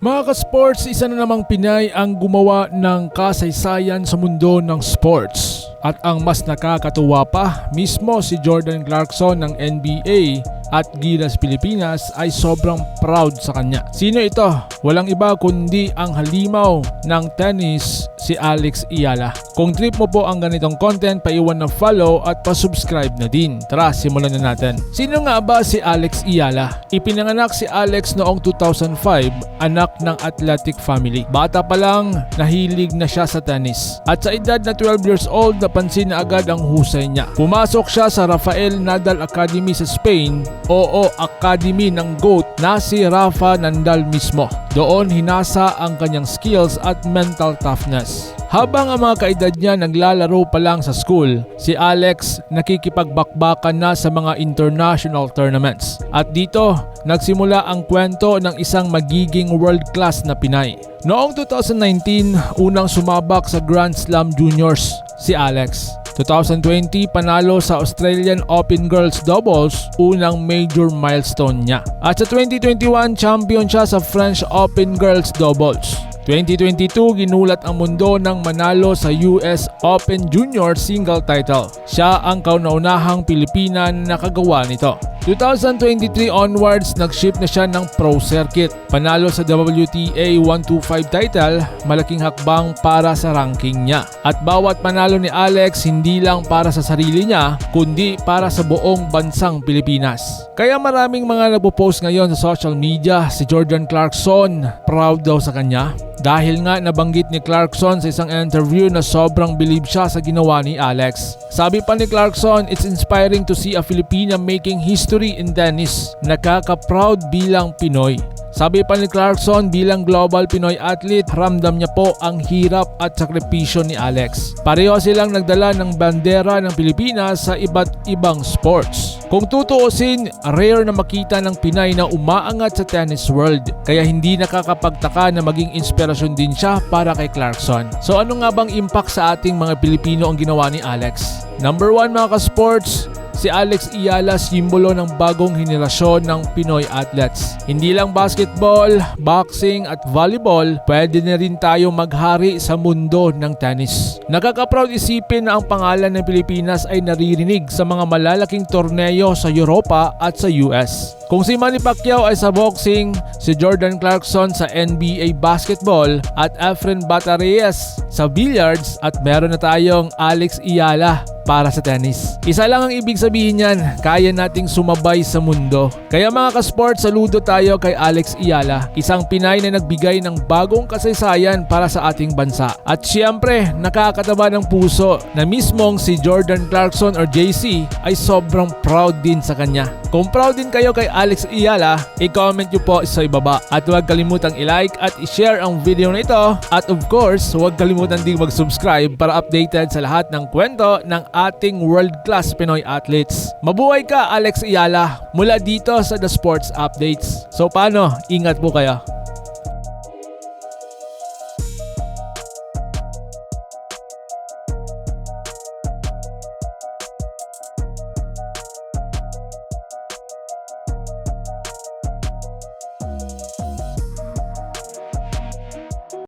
Mga ka-sports, isa na namang Pinay ang gumawa ng kasaysayan sa mundo ng sports. At ang mas nakakatuwa pa, mismo si Jordan Clarkson ng NBA at Gilas Pilipinas ay sobrang proud sa kanya. Sino ito? Walang iba kundi ang halimaw ng tennis, si Alex Eala. Kung trip mo po ang ganitong content, paiwan ng follow at pa-subscribe na din. Tara, simulan na natin. Sino nga ba si Alex Eala? Ipinanganak si Alex noong 2005, anak ng athletic family. Bata pa lang, nahilig na siya sa tennis. At sa edad na 12 years old, napansin na agad ang husay niya. Pumasok siya sa Rafael Nadal Academy sa Spain, o Academy ng GOAT na si Rafa Nadal mismo. Doon hinasa ang kanyang skills at mental toughness. Habang ang mga kaedad niya naglalaro pa lang sa school, si Alex nakikipagbakbakan na sa mga international tournaments. At dito, nagsimula ang kwento ng isang magiging world-class na Pinay. Noong 2019, unang sumabak sa Grand Slam Juniors si Alex. 2020, panalo sa Australian Open Girls Doubles, unang major milestone niya. At sa 2021, champion siya sa French Open Girls Doubles. 2022, ginulat ang mundo nang manalo sa US Open Junior Single title. Siya ang kauna-unahang Pilipina na nakagawa nito. 2023 onwards, nag-shift na siya ng pro circuit. Panalo sa WTA 125 title, malaking hakbang para sa ranking niya. At bawat panalo ni Alex, hindi lang para sa sarili niya, kundi para sa buong bansang Pilipinas. Kaya maraming mga nagpo-post ngayon sa social media, si Jordan Clarkson, proud daw sa kanya. Dahil nga nabanggit ni Clarkson sa isang interview na sobrang believe siya sa ginawa ni Alex. Sabi pa ni Clarkson, it's inspiring to see a Filipina making history in tennis. Nakaka-proud bilang Pinoy. Sabi pa ni Clarkson, bilang global Pinoy athlete, ramdam niya po ang hirap at sakripisyo ni Alex. Pareho silang nagdala ng bandera ng Pilipinas sa iba't ibang sports. Kung tutuusin, rare na makita ng Pinay na umaangat sa tennis world. Kaya hindi nakakapagtaka na maging inspirasyon din siya para kay Clarkson. So ano nga bang impact sa ating mga Pilipino ang ginawa ni Alex? Number 1 mga ka-sports, si Alex Eala, simbolo ng bagong henerasyon ng Pinoy athletes. Hindi lang basketball, boxing at volleyball, pwede na rin tayo maghari sa mundo ng tennis. Nakaka-proud isipin na ang pangalan ng Pilipinas ay naririnig sa mga malalaking torneo sa Europa at sa US. Kung si Manny Pacquiao ay sa boxing, si Jordan Clarkson sa NBA basketball at Efren Bata-Reyes sa billiards, at meron na tayong Alex Eala para sa tennis. Isa lang ang ibig sabihin niyan, kaya nating sumabay sa mundo. Kaya mga ka-sport, saludo tayo kay Alex Eala, isang Pinay na nagbigay ng bagong kasaysayan para sa ating bansa. At siyempre, nakakataba ng puso na mismong si Jordan Clarkson or JC ay sobrang proud din sa kanya. Kung proud din kayo kay Alex Eala, i-comment nyo po sa ibaba. At huwag kalimutang i-like at i-share ang video na ito. At of course, huwag kalimutan ding mag-subscribe para updated sa lahat ng kwento ng ating world-class Pinoy athletes. Mabuhay ka, Alex Eala, mula dito sa The Sports Updates. So paano? Ingat po kayo.